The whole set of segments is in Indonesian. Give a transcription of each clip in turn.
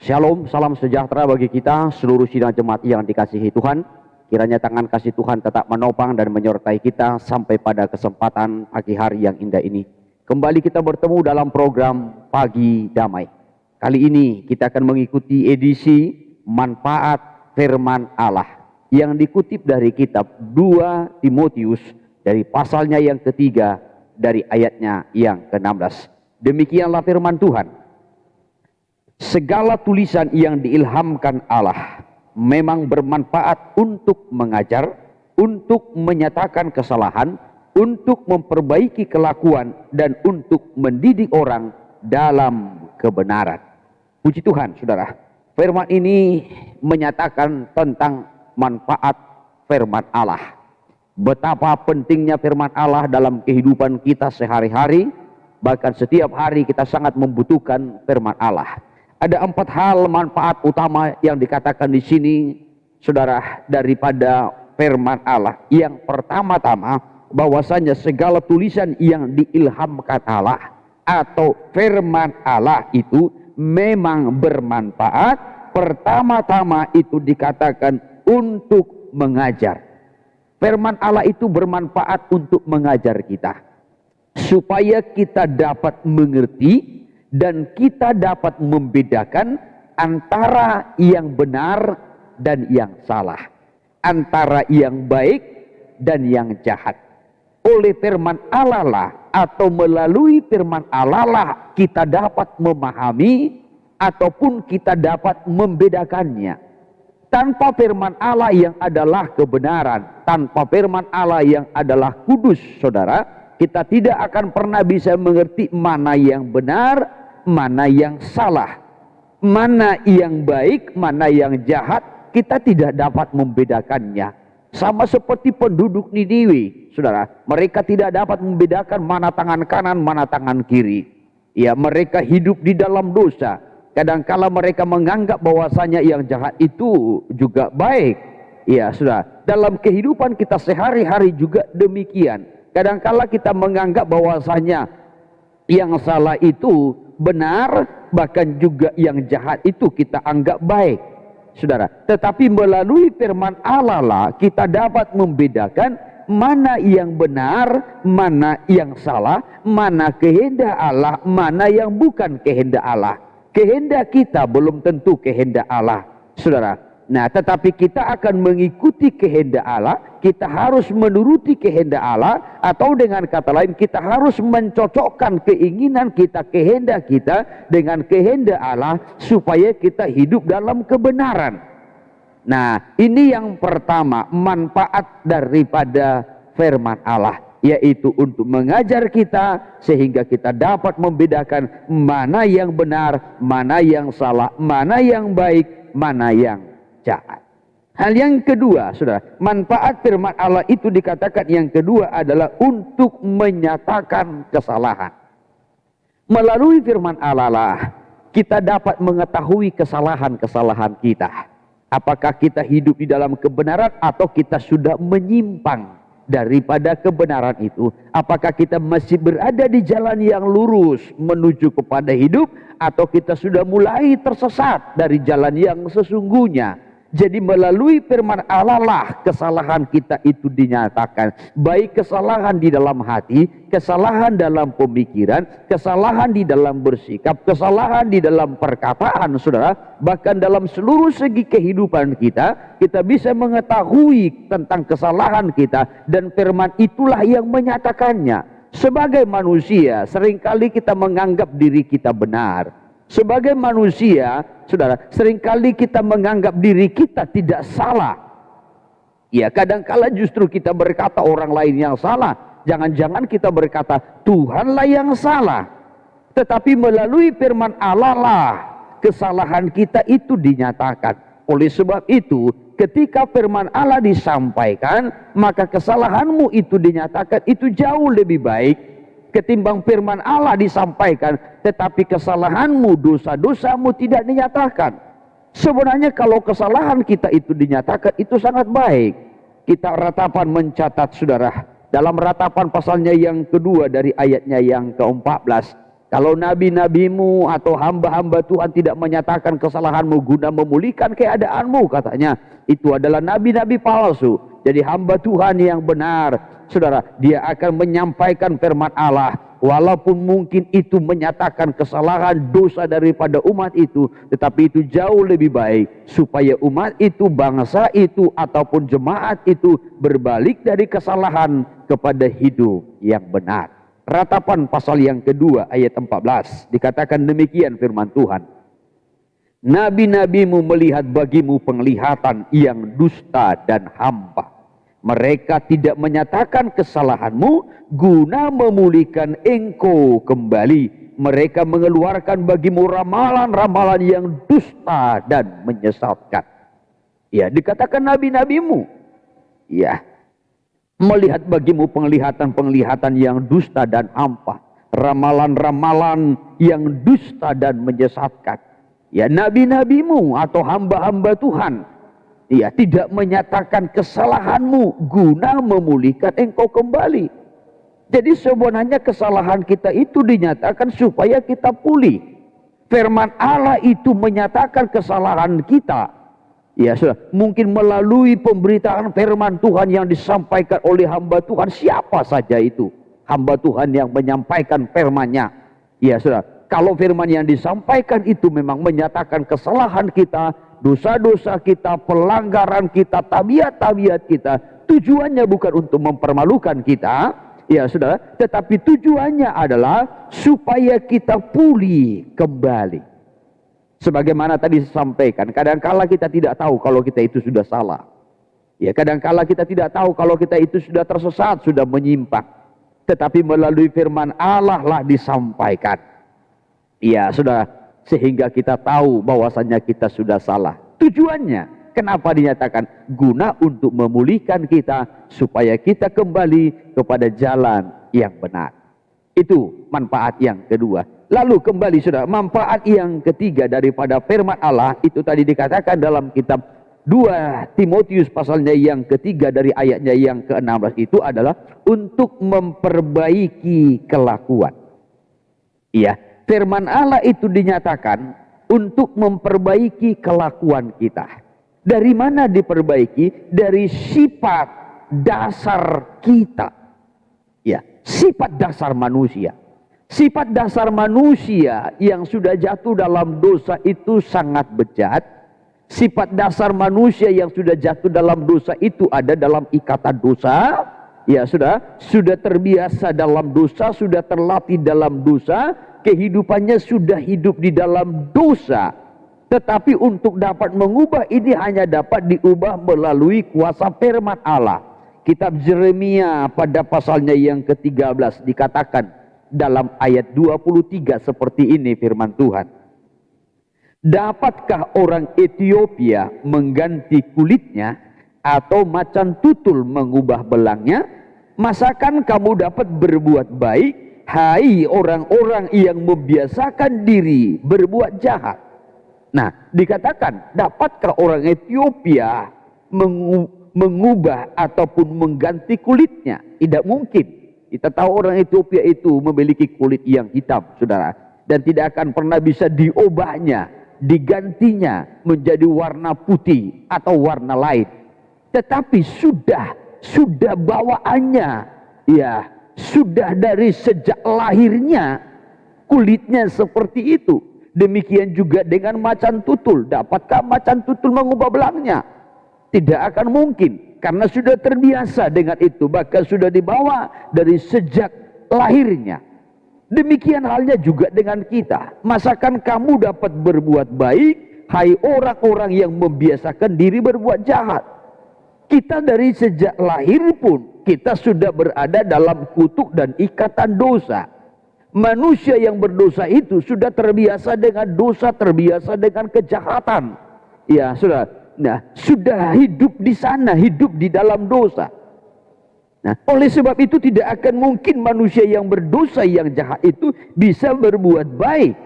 Shalom, salam sejahtera bagi kita seluruh sidang jemaat yang dikasihi Tuhan. Kiranya tangan kasih Tuhan tetap menopang dan menyertai kita sampai pada kesempatan pagi hari yang indah ini. Kembali kita bertemu dalam program Pagi Damai. Kali ini kita akan mengikuti edisi Manfaat Firman Allah yang dikutip dari kitab 2 Timotius dari pasalnya yang ketiga dari ayatnya yang ke-16. Demikianlah firman Tuhan. Segala tulisan yang diilhamkan Allah memang bermanfaat untuk mengajar, untuk menyatakan kesalahan, untuk memperbaiki kelakuan, dan untuk mendidik orang dalam kebenaran. Puji Tuhan, saudara. Firman ini menyatakan tentang manfaat firman Allah. Betapa pentingnya firman Allah dalam kehidupan kita sehari-hari. Bahkan setiap hari kita sangat membutuhkan firman Allah. Ada 4 hal manfaat utama yang dikatakan di sini, saudara, daripada firman Allah. Yang pertama-tama, bahwasanya segala tulisan yang diilhamkan Allah atau firman Allah itu memang bermanfaat. Pertama-tama itu dikatakan untuk mengajar. Firman Allah itu bermanfaat untuk mengajar kita, supaya kita dapat mengerti dan kita dapat membedakan antara yang benar dan yang salah, antara yang baik dan yang jahat. Oleh firman Allah lah, atau melalui firman Allah lah, kita dapat memahami ataupun kita dapat membedakannya. Tanpa firman Allah yang adalah kebenaran, tanpa firman Allah yang adalah kudus, saudara, kita tidak akan pernah bisa mengerti mana yang benar, mana yang salah, mana yang baik, mana yang jahat. Kita tidak dapat membedakannya. Sama seperti penduduk Niniwe, saudara, mereka tidak dapat membedakan mana tangan kanan, mana tangan kiri. Ya, mereka hidup di dalam dosa. Kadangkala mereka menganggap bahwasanya yang jahat itu juga baik. Ya, saudara, dalam kehidupan kita sehari-hari juga demikian. Kadangkala kita menganggap bahwasanya yang salah itu benar, bahkan juga yang jahat itu kita anggap baik, saudara. Tetapi melalui firman Allah lah kita dapat membedakan mana yang benar, mana yang salah, mana kehendak Allah, mana yang bukan kehendak Allah. Kehendak kita belum tentu kehendak Allah, saudara. Nah, tetapi kita akan mengikuti kehendak Allah, kita harus menuruti kehendak Allah, atau dengan kata lain kita harus mencocokkan keinginan kita, kehendak kita dengan kehendak Allah, supaya kita hidup dalam kebenaran. Nah, ini yang pertama, manfaat daripada firman Allah, yaitu untuk mengajar kita sehingga kita dapat membedakan mana yang benar, mana yang salah, mana yang baik, mana yang jahat. Hal yang kedua, saudara, manfaat firman Allah itu dikatakan yang kedua adalah untuk menyatakan kesalahan. Melalui firman Allah lah kita dapat mengetahui kesalahan-kesalahan kita. Apakah kita hidup di dalam kebenaran atau kita sudah menyimpang daripada kebenaran itu? Apakah kita masih berada di jalan yang lurus menuju kepada hidup, atau kita sudah mulai tersesat dari jalan yang sesungguhnya? Jadi melalui firman Allah lah kesalahan kita itu dinyatakan. Baik kesalahan di dalam hati, kesalahan dalam pemikiran, kesalahan di dalam bersikap, kesalahan di dalam perkataan, saudara. Bahkan dalam seluruh segi kehidupan kita, kita bisa mengetahui tentang kesalahan kita. Dan firman itulah yang menyatakannya. Sebagai manusia, seringkali kita menganggap diri kita benar. Sebagai manusia, saudara, seringkali kita menganggap diri kita tidak salah. Ya, kadangkala justru kita berkata orang lain yang salah. Jangan-jangan kita berkata Tuhanlah yang salah. Tetapi melalui firman Allah lah kesalahan kita itu dinyatakan. Oleh sebab itu, ketika firman Allah disampaikan, maka kesalahanmu itu dinyatakan, itu jauh lebih baik ketimbang firman Allah disampaikan, tetapi kesalahanmu, dosa-dosamu tidak dinyatakan. Sebenarnya kalau kesalahan kita itu dinyatakan, itu sangat baik. Kita ratapan mencatat, saudara, dalam ratapan pasalnya yang kedua dari ayatnya yang ke-14, Kalau nabi-nabimu atau hamba-hamba Tuhan tidak menyatakan kesalahanmu guna memulihkan keadaanmu, katanya, itu adalah nabi-nabi palsu. Jadi hamba Tuhan yang benar, saudara, dia akan menyampaikan firman Allah. Walaupun mungkin itu menyatakan kesalahan dosa daripada umat itu, tetapi itu jauh lebih baik supaya umat itu, bangsa itu, ataupun jemaat itu berbalik dari kesalahan kepada hidup yang benar. Ratapan pasal yang kedua ayat 14 dikatakan demikian firman Tuhan. Nabi-nabimu melihat bagimu penglihatan yang dusta dan hampa. Mereka tidak menyatakan kesalahanmu guna memulihkan engkau kembali. Mereka mengeluarkan bagimu ramalan-ramalan yang dusta dan menyesatkan. Ya, dikatakan nabi-nabimu, ya, melihat bagimu penglihatan-penglihatan yang dusta dan hampa, ramalan-ramalan yang dusta dan menyesatkan. Ya, nabi-nabimu atau hamba-hamba Tuhan, ya, tidak menyatakan kesalahanmu guna memulihkan engkau kembali. Jadi sebenarnya kesalahan kita itu dinyatakan supaya kita pulih. Firman Allah itu menyatakan kesalahan kita. Ya sudah, mungkin melalui pemberitaan firman Tuhan yang disampaikan oleh hamba Tuhan, siapa saja itu hamba Tuhan yang menyampaikan firman-Nya. Ya sudah, kalau firman yang disampaikan itu memang menyatakan kesalahan kita, dosa-dosa kita, pelanggaran kita, tabiat-tabiat kita, tujuannya bukan untuk mempermalukan kita, ya sudah, tetapi tujuannya adalah supaya kita pulih kembali. Sebagaimana tadi disampaikan, kadangkala kita tidak tahu kalau kita itu sudah salah. Ya, kadangkala kita tidak tahu kalau kita itu sudah tersesat, sudah menyimpang. Tetapi melalui firman Allah lah disampaikan. Ya, sudah, sehingga kita tahu bahwasanya kita sudah salah. Tujuannya, kenapa dinyatakan? Guna untuk memulihkan kita supaya kita kembali kepada jalan yang benar. Itu manfaat yang kedua. Lalu kembali sudah, manfaat yang ketiga daripada firman Allah itu tadi dikatakan dalam kitab 2 Timotius pasalnya yang ketiga dari ayatnya yang ke-16 itu adalah untuk memperbaiki kelakuan. Iya, firman Allah itu dinyatakan untuk memperbaiki kelakuan kita. Dari mana diperbaiki? Dari sifat dasar kita. Ya, sifat dasar manusia. Sifat dasar manusia yang sudah jatuh dalam dosa itu sangat bejat. Sifat dasar manusia yang sudah jatuh dalam dosa itu ada dalam ikatan dosa. Ya sudah terbiasa dalam dosa, sudah terlatih dalam dosa, kehidupannya sudah hidup di dalam dosa. Tetapi untuk dapat mengubah ini hanya dapat diubah melalui kuasa firman Allah. Kitab Yeremia pada pasalnya yang ke-13 dikatakan dalam ayat 23 seperti ini firman Tuhan. Dapatkah orang Ethiopia mengganti kulitnya atau macan tutul mengubah belangnya? Masakan kamu dapat berbuat baik, hai orang-orang yang membiasakan diri berbuat jahat? Nah, dikatakan dapatkah orang Ethiopia mengubah ataupun mengganti kulitnya? Tidak mungkin. Kita tahu orang Ethiopia itu memiliki kulit yang hitam, saudara. Dan tidak akan pernah bisa diubahnya, digantinya menjadi warna putih atau warna lain. Tetapi sudah bawaannya, ya, sudah dari sejak lahirnya kulitnya seperti itu. Demikian juga dengan macan tutul. Dapatkah macan tutul mengubah belangnya? Tidak akan mungkin. Karena sudah terbiasa dengan itu, bahkan sudah dibawa dari sejak lahirnya. Demikian halnya juga dengan kita. Masakan kamu dapat berbuat baik, hai orang-orang yang membiasakan diri berbuat jahat? Kita dari sejak lahir pun, kita sudah berada dalam kutuk dan ikatan dosa. Manusia yang berdosa itu sudah terbiasa dengan dosa, terbiasa dengan kejahatan. Ya, sudah hidup di sana, hidup di dalam dosa. Nah, oleh sebab itu tidak akan mungkin manusia yang berdosa, yang jahat itu bisa berbuat baik.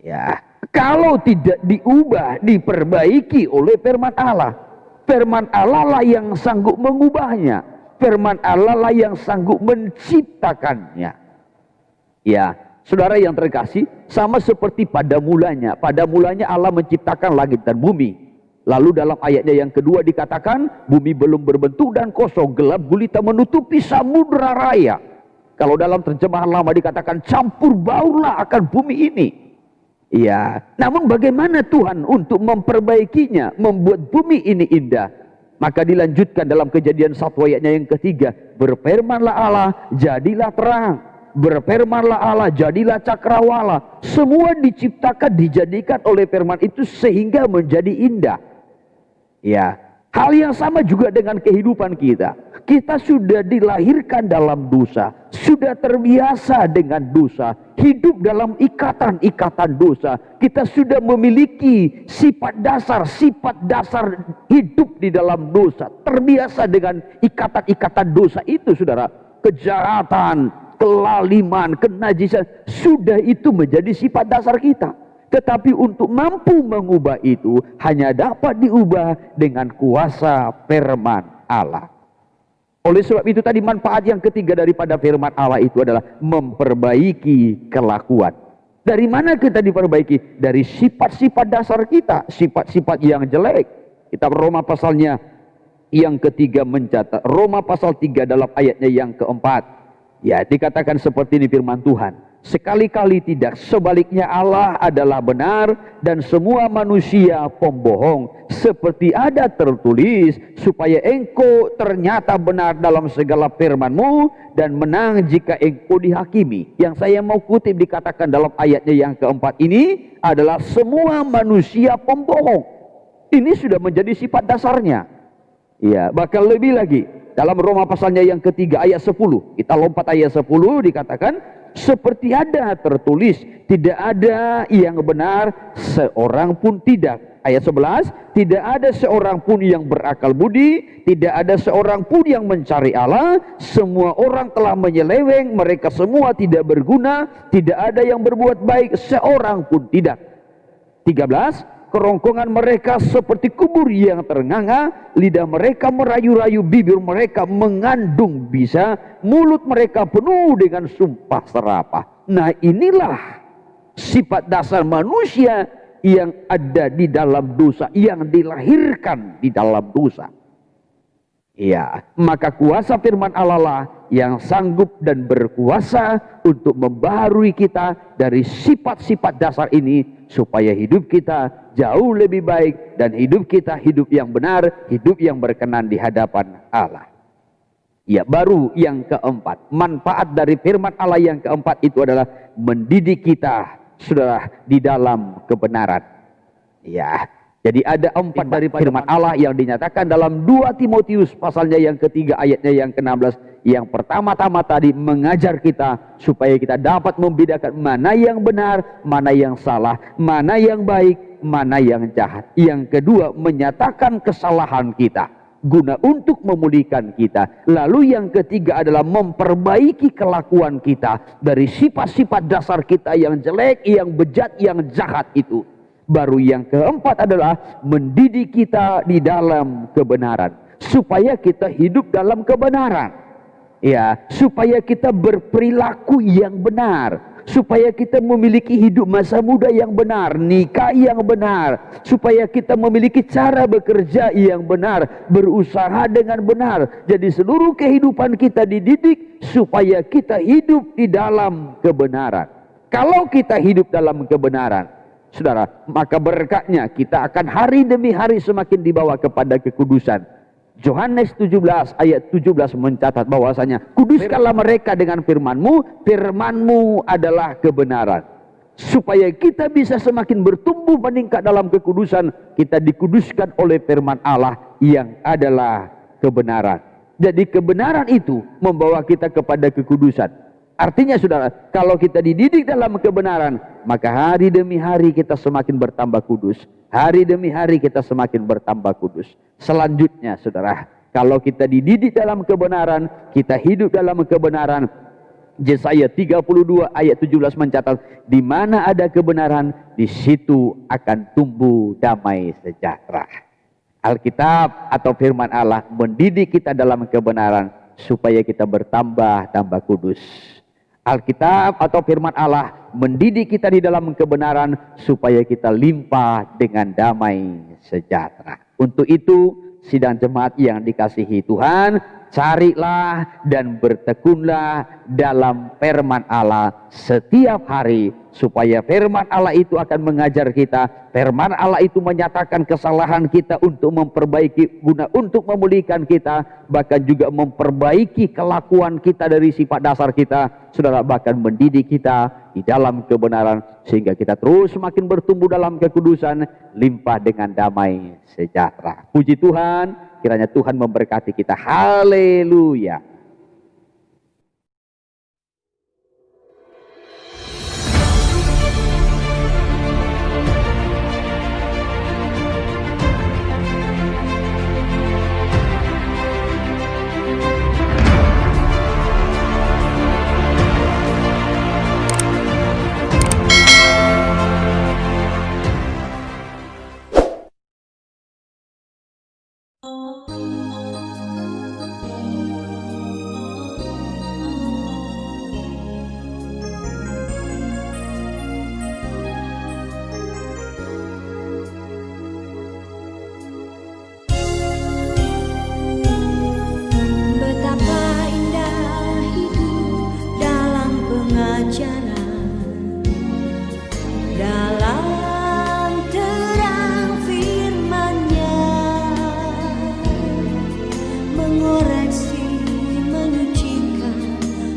Ya, kalau tidak diubah, diperbaiki oleh firman Allah. Firman Allah lah yang sanggup mengubahnya. Firman Allah lah yang sanggup menciptakannya. Ya, saudara yang terkasih, sama seperti pada mulanya. Pada mulanya Allah menciptakan langit dan bumi. Lalu dalam ayatnya yang kedua dikatakan, bumi belum berbentuk dan kosong, gelap gulita menutupi samudra raya. Kalau dalam terjemahan lama dikatakan, campur baurlah akan bumi ini. Ya, namun bagaimana Tuhan untuk memperbaikinya, membuat bumi ini indah? Maka dilanjutkan dalam Kejadian 1 ayatnya yang ketiga, berfirmanlah Allah, jadilah terang. Berfirmanlah Allah, jadilah cakrawala. Semua diciptakan, dijadikan oleh firman itu sehingga menjadi indah. Ya, hal yang sama juga dengan kehidupan kita. Kita sudah dilahirkan dalam dosa, sudah terbiasa dengan dosa, hidup dalam ikatan-ikatan dosa. Kita sudah memiliki sifat dasar hidup di dalam dosa, terbiasa dengan ikatan-ikatan dosa itu, saudara. Kejahatan, kelaliman, kenajisan, sudah itu menjadi sifat dasar kita. Tetapi untuk mampu mengubah itu hanya dapat diubah dengan kuasa firman Allah. Oleh sebab itu tadi manfaat yang ketiga daripada firman Allah itu adalah memperbaiki kelakuan. Dari mana kita diperbaiki? Dari sifat-sifat dasar kita, sifat-sifat yang jelek. Kita Roma pasalnya yang ketiga mencatat, Roma pasal 3 dalam ayatnya yang keempat. Ya, dikatakan seperti ini firman Tuhan. Sekali-kali tidak, sebaliknya Allah adalah benar dan semua manusia pembohong. Seperti ada tertulis, supaya engkau ternyata benar dalam segala firman-Mu dan menang jika engkau dihakimi. Yang saya mau kutip dikatakan dalam ayatnya yang keempat ini adalah semua manusia pembohong. Ini sudah menjadi sifat dasarnya. Ya, bahkan lebih lagi. Dalam Roma pasalnya yang ketiga ayat 10. Kita lompat ayat 10 dikatakan, seperti ada tertulis, tidak ada yang benar seorang pun tidak. Ayat 11, tidak ada seorang pun yang berakal budi, tidak ada seorang pun yang mencari Allah, semua orang telah menyeleweng, mereka semua tidak berguna, tidak ada yang berbuat baik, seorang pun tidak. 13, kerongkongan mereka seperti kubur yang ternganga, lidah mereka merayu-rayu, bibir mereka mengandung bisa, mulut mereka penuh dengan sumpah serapah. Nah, inilah sifat dasar manusia yang ada di dalam dosa, yang dilahirkan di dalam dosa. Ya, maka kuasa firman Allah lah yang sanggup dan berkuasa untuk membaharui kita dari sifat-sifat dasar ini, supaya hidup kita jauh lebih baik dan hidup kita hidup yang benar, hidup yang berkenan di hadapan Allah. Ya, baru yang keempat, manfaat dari firman Allah yang keempat itu adalah mendidik kita, saudara, di dalam kebenaran. Ya, jadi ada empat dari firman Allah yang dinyatakan dalam 2 Timotius pasalnya yang ketiga ayatnya yang ke-16. Yang pertama-tama tadi mengajar kita supaya kita dapat membedakan mana yang benar, mana yang salah, mana yang baik, mana yang jahat. Yang kedua, menyatakan kesalahan kita guna untuk memulihkan kita. Lalu yang ketiga adalah memperbaiki kelakuan kita dari sifat-sifat dasar kita yang jelek, yang bejat, yang jahat itu. Baru yang keempat adalah mendidik kita di dalam kebenaran, supaya kita hidup dalam kebenaran. Ya, supaya kita berperilaku yang benar, supaya kita memiliki hidup masa muda yang benar, nikah yang benar, supaya kita memiliki cara bekerja yang benar, berusaha dengan benar. Jadi seluruh kehidupan kita dididik supaya kita hidup di dalam kebenaran. Kalau kita hidup dalam kebenaran, saudara, maka berkatnya kita akan hari demi hari semakin dibawa kepada kekudusan. Yohanes 17 ayat 17 mencatat bahwasanya kuduskanlah mereka dengan firman-Mu, firman-Mu adalah kebenaran. Supaya kita bisa semakin bertumbuh meningkat dalam kekudusan, kita dikuduskan oleh firman Allah yang adalah kebenaran. Jadi kebenaran itu membawa kita kepada kekudusan. Artinya saudara, kalau kita dididik dalam kebenaran, maka hari demi hari kita semakin bertambah kudus. Hari demi hari kita semakin bertambah kudus. Selanjutnya saudara, kalau kita dididik dalam kebenaran, kita hidup dalam kebenaran. Yesaya 32 ayat 17 mencatat, di mana ada kebenaran, di situ akan tumbuh damai sejahtera. Alkitab atau firman Allah mendidik kita dalam kebenaran supaya kita bertambah kudus. Alkitab atau firman Allah mendidik kita di dalam kebenaran supaya kita limpah dengan damai sejahtera. Untuk itu, sidang jemaat yang dikasihi Tuhan, carilah dan bertekunlah dalam firman Allah setiap hari, supaya firman Allah itu akan mengajar kita. Firman Allah itu menyatakan kesalahan kita untuk memperbaiki, guna untuk memulihkan kita, bahkan juga memperbaiki kelakuan kita dari sifat dasar kita, saudara, bahkan mendidik kita di dalam kebenaran sehingga kita terus semakin bertumbuh dalam kekudusan, limpah dengan damai sejahtera. Puji Tuhan, kiranya Tuhan memberkati kita. Haleluya.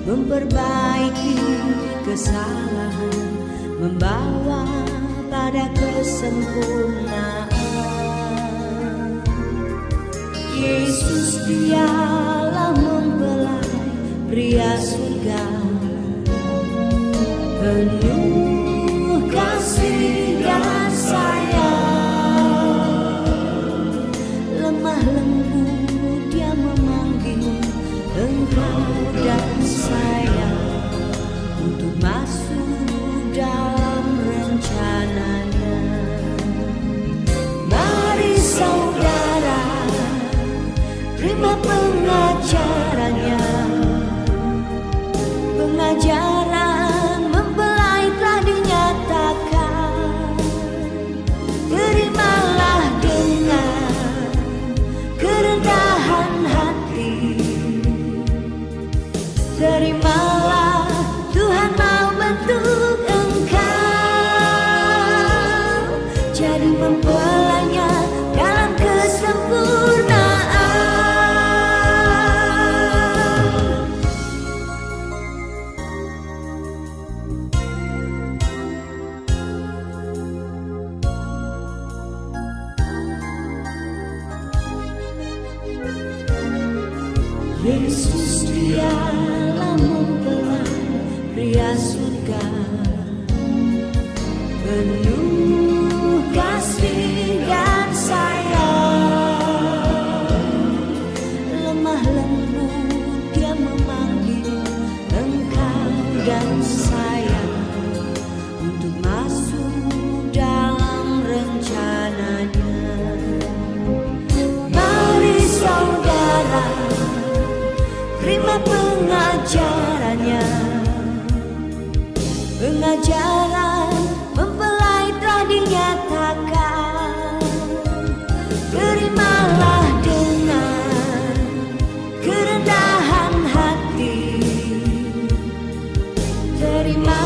Memperbaiki kesalahan, membawa pada kesempurnaan. Yesus dialah mempelai pria surga, penuh kasih dan sayang. Lemah lembut dia memanggil engkau dan saya untuk masuk dalam rencananya. Mari saudara, terima pengajarannya. Pengajaran mempelai telah dinyatakan. Terimalah dengan kerendahan hati. Terimalah, Tuhan mau bentuk engkau jadi mempelainya dalam kesempurnaan. Yesus dialah mempelai pria surga, penuh kasih dan sayang. Lemah lembut dia memanggil engkau dan saya untuk masuk dalam rencananya. Mari saudara, terima pengajarannya. Pengajaran mempelai telah dinyatakan. Terimalah dengan kerendahan hati. Terima